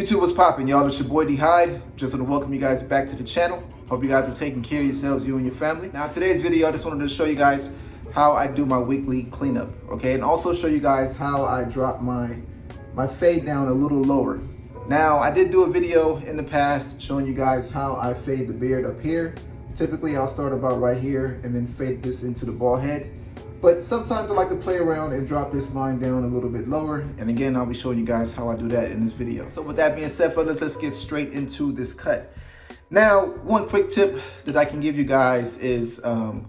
YouTube, what's poppin', y'all? It's your boy D Hyde. Just want to welcome you guys back to the channel. Hope you guys are taking care of yourselves, you and your family. Now, today's video, I just wanted to show you guys how I do my weekly cleanup, okay? And also show you guys how I drop my fade down a little lower. Now, I did do a video in the past showing you guys how I fade the beard up here. Typically, I'll start about right here and then fade this into the bald head. But sometimes I like to play around and drop this line down a little bit lower. And again, I'll be showing you guys how I do that in this video. So with that being said, fellas, let's get straight into this cut. Now, one quick tip that I can give you guys is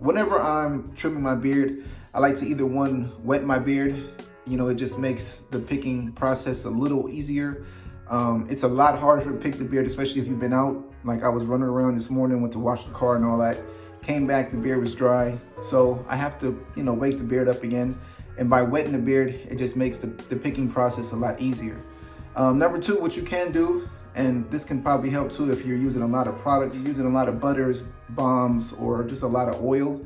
whenever I'm trimming my beard, I like to either wet my beard. You know, it just makes the picking process a little easier. It's a lot harder to pick the beard, especially if you've been out. Like I was running around this morning, went to wash the car and all that. Came back, the beard was dry. So I have to, wake the beard up again. And by wetting the beard, it just makes the picking process a lot easier. Number two, what you can do, and this can probably help too if you're using a lot of products, using a lot of butters, balms, or just a lot of oil.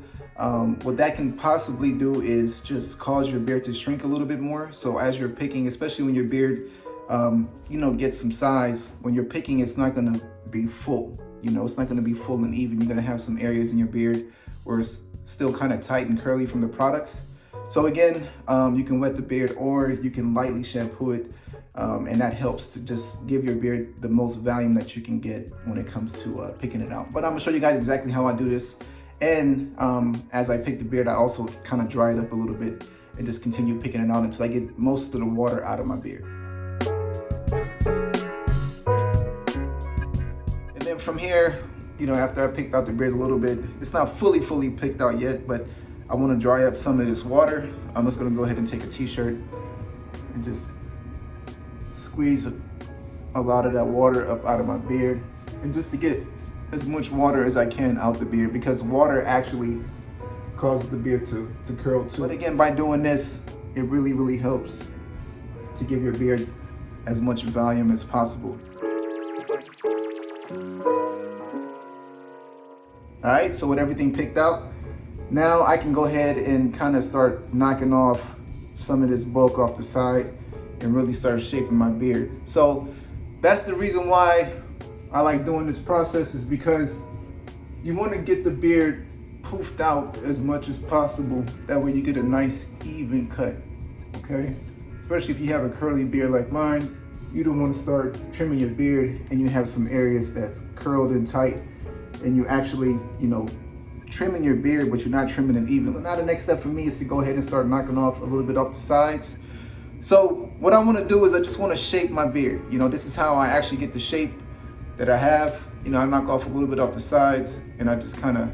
What that can possibly do is just cause your beard to shrink a little bit more. So as you're picking, especially when your beard, gets some size, when you're picking, it's not gonna be full. It's not gonna be full and even. You're gonna have some areas in your beard where it's still kind of tight and curly from the products. So again, you can wet the beard or you can lightly shampoo it. And that helps to just give your beard the most volume that you can get when it comes to picking it out. But I'm gonna show you guys exactly how I do this. And as I pick the beard, I also kind of dry it up a little bit and just continue picking it out until I get most of the water out of my beard. And then from here, after I picked out the beard a little bit, it's not fully picked out yet, but I want to dry up some of this water. I'm just gonna go ahead and take a t-shirt and just squeeze a lot of that water up out of my beard, and just to get as much water as I can out the beard, because water actually causes the beard to curl too. But again, by doing this, it really helps to give your beard as much volume as possible. All right, so with everything picked out, now I can go ahead and kind of start knocking off some of this bulk off the side and really start shaping my beard. So that's the reason why I like doing this process, is because you want to get the beard poofed out as much as possible. That way you get a nice even cut, okay? Especially if you have a curly beard like mine, you don't want to start trimming your beard and you have some areas that's curled and tight, and you actually, trimming your beard, but you're not trimming it even. So now the next step for me is to go ahead and start knocking off a little bit off the sides. So what I want to do is I just want to shape my beard. This is how I actually get the shape that I have. I knock off a little bit off the sides, and I just kind of,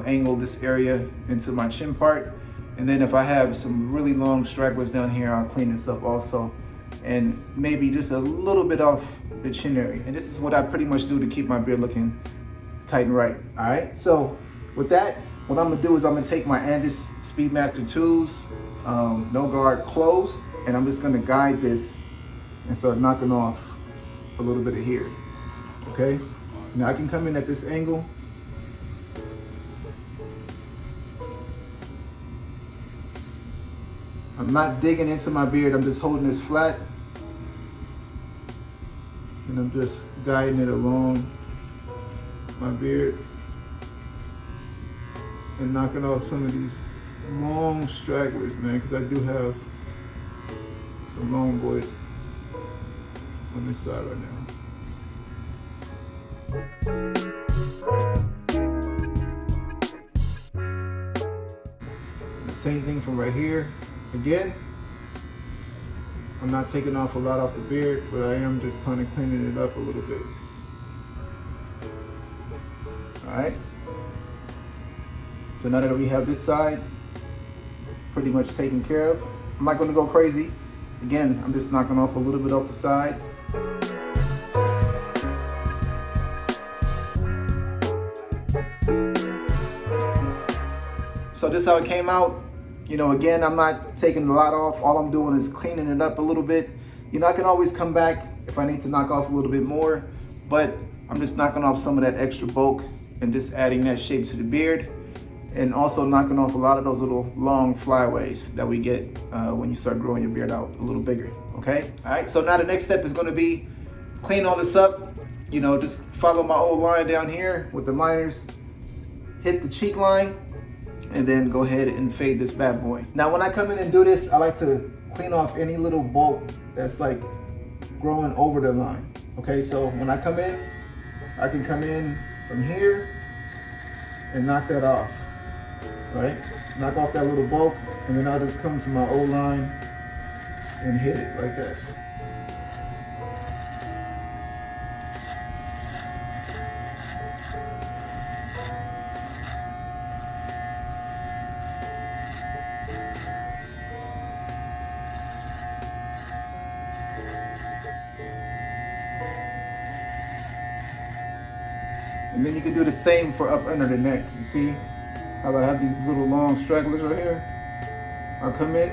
angle this area into my chin part. And then if I have some really long stragglers down here, I'll clean this up also. And maybe just a little bit off the chin area. And this is what I pretty much do to keep my beard looking tight and right. All right, so with that, what I'm gonna do is I'm gonna take my Andis Speedmaster tools, no guard closed, and I'm just gonna guide this and start knocking off a little bit of here, okay? Now I can come in at this angle. I'm not digging into my beard, I'm just holding this flat. And I'm just guiding it along my beard and knocking off some of these long stragglers, man, because I do have some long boys on this side right now. The same thing from right here. Again, I'm not taking off a lot off the beard, but I am just kind of cleaning it up a little bit. All right. So now that we have this side pretty much taken care of, I'm not going to go crazy. Again, I'm just knocking off a little bit off the sides. So this is how it came out. Again, I'm not taking a lot off. All I'm doing is cleaning it up a little bit. I can always come back if I need to knock off a little bit more, but I'm just knocking off some of that extra bulk and just adding that shape to the beard. and also knocking off a lot of those little long flyaways that we get when you start growing your beard out a little bigger, okay? All right, so now the next step is gonna be clean all this up, you know, just follow my old line down here with the liners, hit the cheek line, and then go ahead and fade this bad boy. Now, when I come in and do this, I like to clean off any little bulk that's like growing over the line. Okay, so when I come in, I can come in from here and knock that off, right? Knock off that little bulk, and then I'll just come to my old line and hit it like that. And then you can do the same for up under the neck. You see how I have these little long stragglers right here? I'll come in,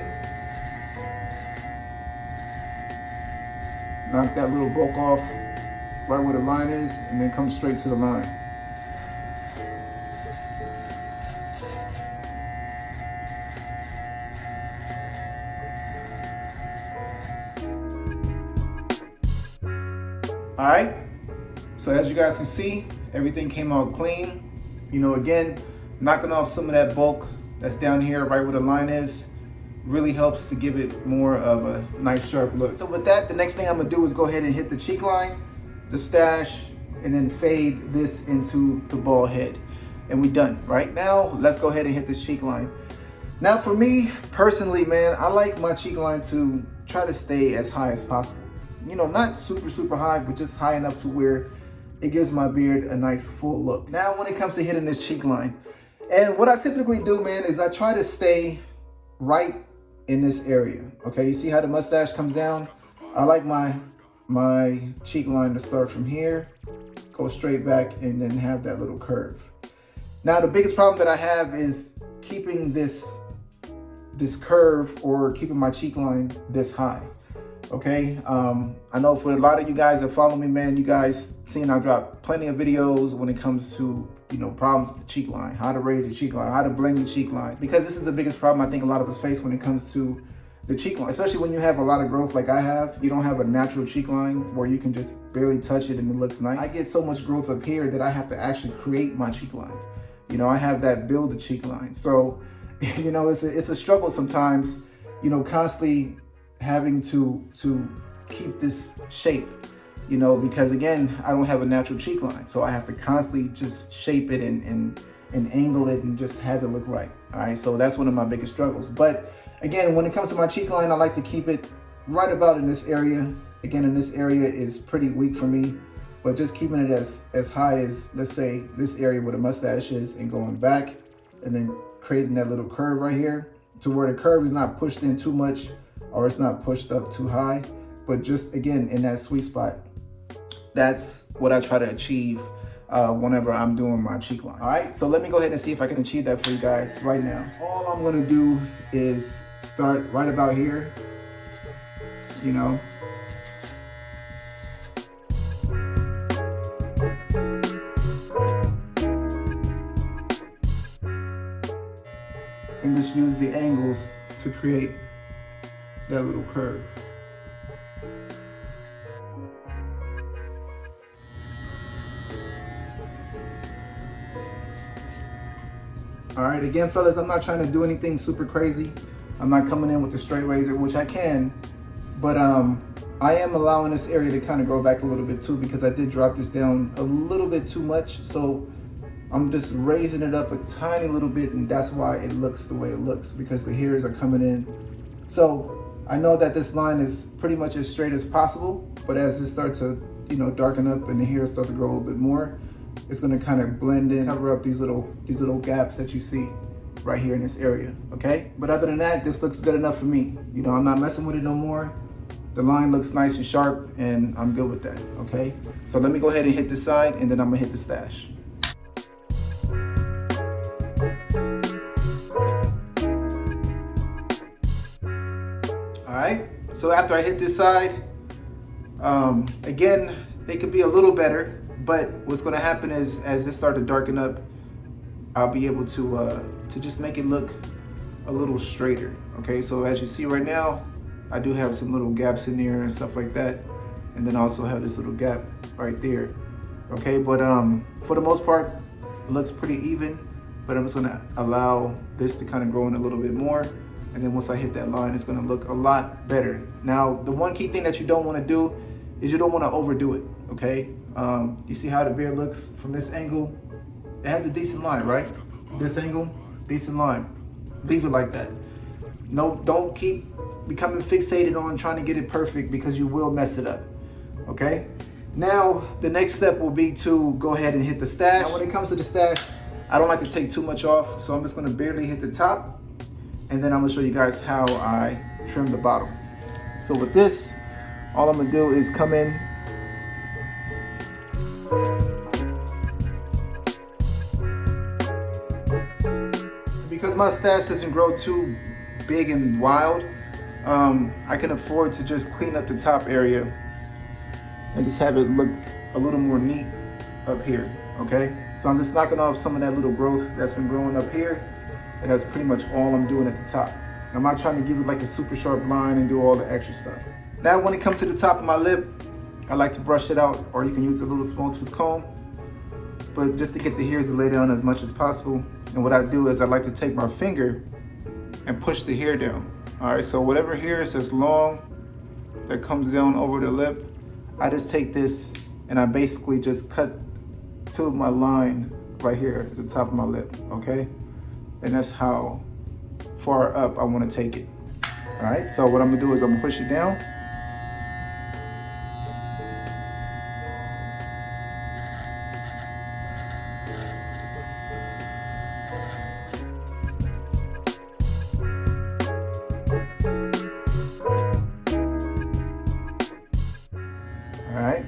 knock that little bulk off right where the line is, and then come straight to the line. All right, so as you guys can see, everything came out clean. You know, again, knocking off some of that bulk that's down here right where the line is really helps to give it more of a nice sharp look. So with that, the next thing I'm gonna do is go ahead and hit the cheek line, the stash, and then fade this into the bald head. And we done. Right now, let's go ahead and hit this cheek line. Now for me personally, man, I like my cheek line to try to stay as high as possible. You know, not super high, but just high enough to where it gives my beard a nice full look. Now, when it comes to hitting this cheek line, and what I typically do, man, is I try to stay right in this area. Okay, you see how the mustache comes down? I like my cheek line to start from here, go straight back, and then have that little curve. Now, the biggest problem that I have is keeping this curve or keeping my cheek line this high. Okay, I know for a lot of you guys that follow me, man, you guys seen I drop plenty of videos when it comes to, you know, problems with the cheek line, how to raise the cheek line, how to blend the cheek line, because this is the biggest problem I think a lot of us face when it comes to the cheek line, especially when you have a lot of growth like I have. You don't have a natural cheek line where you can just barely touch it and it looks nice. I get so much growth up here that I have to actually create my cheek line. You know, I have that build the cheek line. So, you know, it's a struggle sometimes, you know, constantly having to keep this shape, you know, because again, I don't have a natural cheek line. So I have to constantly just shape it and angle it and just have it look right. All right, so that's one of my biggest struggles. But again, when it comes to my cheek line, I like to keep it right about in this area. Again, in this area is pretty weak for me, but just keeping it as high as, let's say, this area where the mustache is, and going back and then creating that little curve right here to where the curve is not pushed in too much or it's not pushed up too high, but just again in that sweet spot. That's what I try to achieve whenever I'm doing my cheek line. All right, so let me go ahead and see if I can achieve that for you guys right now. All I'm gonna do is start right about here, you know. And just use the angles to create that little curve. All right, again, fellas, I'm not trying to do anything super crazy. I'm not coming in with a straight razor, which I can, but I am allowing this area to kind of grow back a little bit too, because I did drop this down a little bit too much. So I'm just raising it up a tiny little bit, and that's why it looks the way it looks, because the hairs are coming in. So I know that this line is pretty much as straight as possible, but as it starts to, you know, darken up and the hairs start to grow a little bit more, it's gonna kind of blend in, cover up these little gaps that you see right here in this area, okay? But other than that, this looks good enough for me. You know, I'm not messing with it no more. The line looks nice and sharp, and I'm good with that, okay? So let me go ahead and hit this side, and then I'm gonna hit the stash. All right, so after I hit this side, again, it could be a little better, but what's gonna happen is as this starts to darken up, I'll be able to just make it look a little straighter, okay? So as you see right now, I do have some little gaps in there and stuff like that. and then also have this little gap right there. Okay, but for the most part, it looks pretty even, but I'm just gonna allow this to kind of grow in a little bit more. And then once I hit that line, it's gonna look a lot better. Now, the one key thing that you don't wanna do is you don't wanna overdo it, okay? You see how the beard looks from this angle? It has a decent line, right? This angle, decent line. Leave it like that. No, don't keep becoming fixated on trying to get it perfect, because you will mess it up, okay? Now, the next step will be to go ahead and hit the stash. Now, when it comes to the stash, I don't like to take too much off, so I'm just gonna barely hit the top, and then I'm gonna show you guys how I trim the bottom. So with this, all I'm gonna do is come in because my stash doesn't grow too big and wild. I can afford to just clean up the top area and just have it look a little more neat up here, okay? So I'm just knocking off some of that little growth that's been growing up here, and that's pretty much all I'm doing at the top. I'm not trying to give it like a super sharp line and do all the extra stuff. Now, when it comes to the top of my lip, I like to brush it out, or you can use a little small tooth comb, but just to get the hairs to lay down as much as possible. And what I do is I like to take my finger and push the hair down. All right, so whatever hairs that's long, that comes down over the lip, I just take this and I basically just cut to my line right here at the top of my lip, okay? And that's how far up I want to take it. All right, so what I'm gonna do is I'm gonna push it down. All right.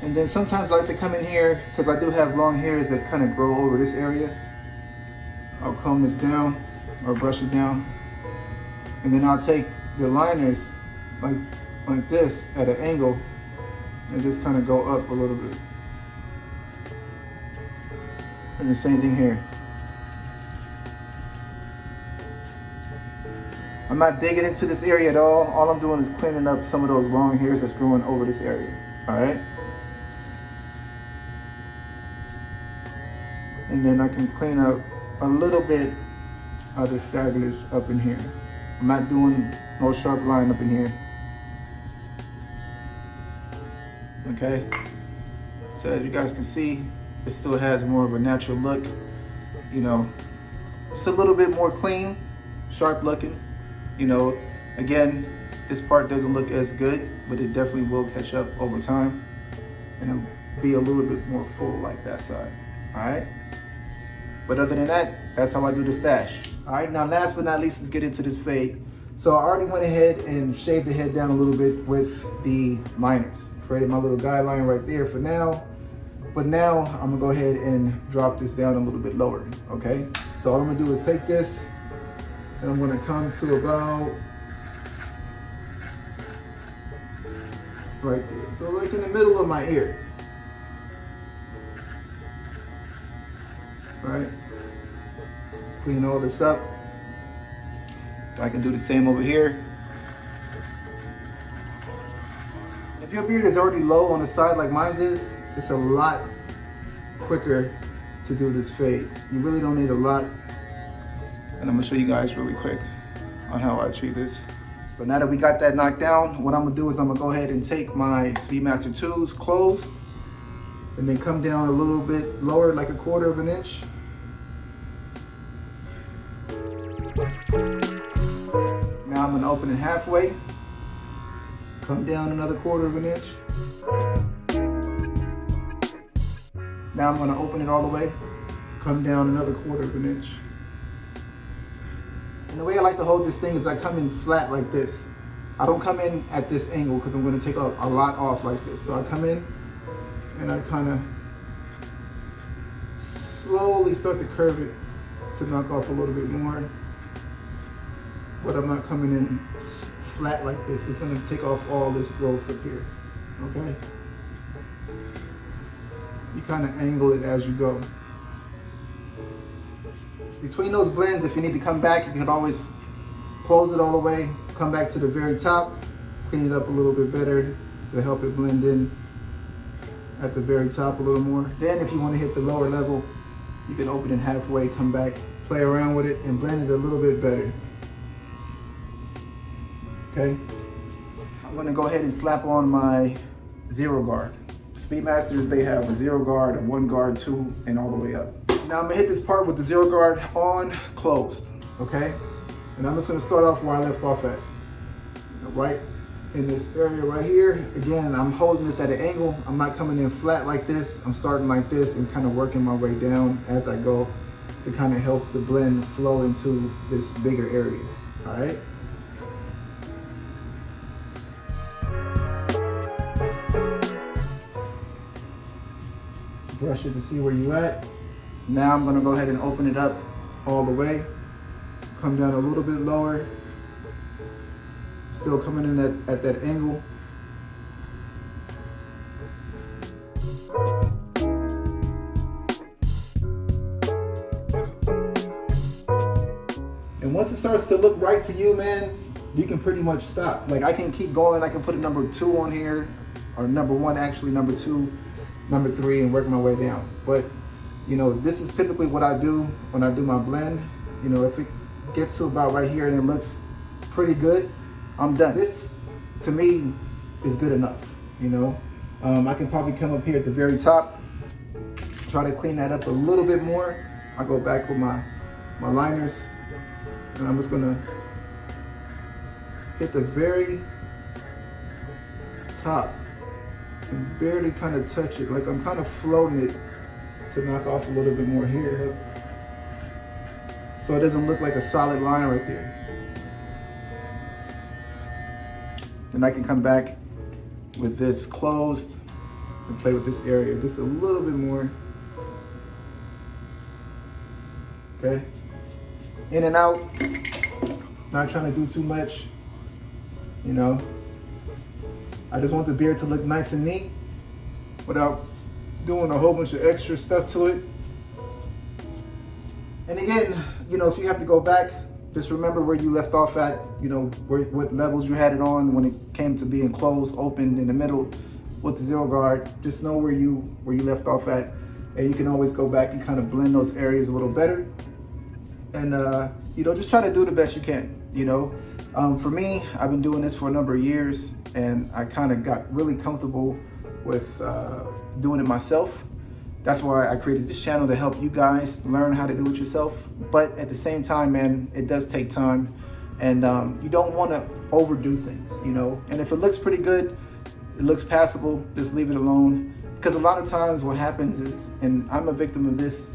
And then sometimes I like to come in here, because I do have long hairs that kind of grow over this area. I'll comb this down or brush it down. And then I'll take the liners like this at an angle and just kind of go up a little bit. And the same thing here. I'm not digging into this area at all. All I'm doing is cleaning up some of those long hairs that's growing over this area, all right? And then I can clean up a little bit of the stragglers up in here. I'm not doing no sharp line up in here. Okay? So as you guys can see, it still has more of a natural look. You know, just a little bit more clean, sharp looking. You know, again, this part doesn't look as good, but it definitely will catch up over time. And it'll be a little bit more full like that side, all right? But other than that, that's how I do the stash. All right, now last but not least, let's get into this fade. So I already went ahead and shaved the head down a little bit with the liners. Created my little guideline right there for now. But now I'm gonna go ahead and drop this down a little bit lower, okay? So all I'm gonna do is take this and I'm gonna come to about right there. So like in the middle of my ear. Right? Clean all this up. I can do the same over here. If your beard is already low on the side like mine is, it's a lot quicker to do this fade. You really don't need a lot. And I'm gonna show you guys really quick on how I treat this. So now that we got that knocked down, what I'm gonna do is I'm gonna go ahead and take my Speedmaster 2s closed and then come down a little bit lower, like 1/4 of an inch. Now I'm gonna open it halfway, come down another 1/4 of an inch. Now I'm gonna open it all the way, come down another 1/4 of an inch. And the way I like to hold this thing is I come in flat like this. I don't come in at this angle because I'm gonna take a lot off like this. So I come in and I kind of slowly start to curve it to knock off a little bit more. But I'm not coming in flat like this. It's gonna take off all this growth up here, okay? You kind of angle it as you go. Between those blends, if you need to come back, you can always close it all the way come back to the very top, clean it up a little bit better to help it blend in at the very top a little more. Then if you want to hit the lower level, you can open it halfway, come back, play around with it, and blend it a little bit better. Okay, I'm gonna go ahead and slap on my zero guard. Speedmasters, they have a zero guard, a 1 guard, 2, and all the way up. Now I'm gonna hit this part with the zero guard on, closed, okay? And I'm just gonna start off where I left off at. Right in this area right here. Again, I'm holding this at an angle. I'm not coming in flat like this. I'm starting like this and kind of working my way down as I go to kind of help the blend flow into this bigger area, all right? Brush it to see where you at. Now I'm gonna go ahead and open it up all the way. Come down a little bit lower. Still coming in at that angle. And once it starts to look right to you, man, you can pretty much stop. Like I can keep going, I can put a number 2 on here, or number 1 actually, number 2, number 3, and work my way down. But you know, this is typically what I do when I do my blend. You know, if it gets to about right here and it looks pretty good, I'm done. This to me is good enough, you know. I can probably come up here at the very top, try to clean that up a little bit more. I go back with my liners, and I'm just gonna hit the very top and barely kind of touch it, like I'm kind of floating it to knock off a little bit more here, so it doesn't look like a solid line right there. And I can come back with this closed and play with this area just a little bit more. Okay, in and out, not trying to do too much, you know. I just want the beard to look nice and neat without doing a whole bunch of extra stuff to it. And again, you know, if you have to go back, just remember where you left off at, you know, what levels you had it on when it came to being closed, opened in the middle with the zero guard. Just know where you left off at, and you can always go back and kind of blend those areas a little better. And you know, just try to do the best you can, you know. For me, I've been doing this for a number of years, and I kind of got really comfortable with doing it myself. That's why I created this channel, to help you guys learn how to do it yourself. But at the same time, man, it does take time, and you don't want to overdo things, you know. And if it looks pretty good, it looks passable, just leave it alone. Because a lot of times what happens is, and I'm a victim of this,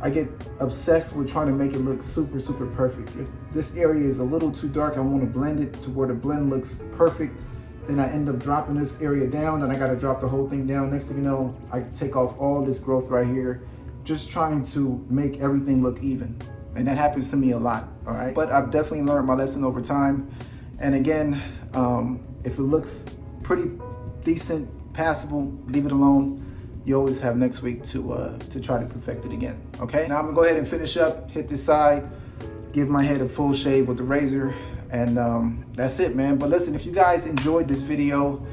I get obsessed with trying to make it look super, super perfect. If this area is a little too dark, I want to blend it to where the blend looks perfect. Then I end up dropping this area down, then I got to drop the whole thing down. Next thing you know, I take off all this growth right here, just trying to make everything look even. And that happens to me a lot, all right? But I've definitely learned my lesson over time. And again, if it looks pretty decent, passable, leave it alone. You always have next week to try to perfect it again, okay? Now I'm gonna go ahead and finish up, hit this side, give my head a full shave with the razor, and that's it, man. But listen, if you guys enjoyed this video,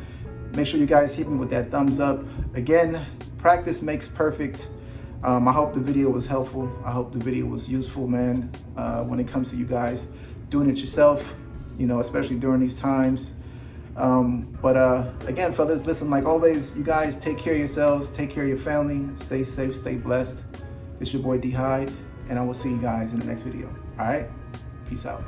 make sure you guys hit me with that thumbs up. Again, practice makes perfect. I hope the video was helpful. I hope the video was useful, man, when it comes to you guys doing it yourself, you know, especially during these times. Again, fellas, listen, like always, you guys take care of yourselves, take care of your family, stay safe, stay blessed. It's your boy D Hyde, and I will see you guys in the next video. All right, peace out.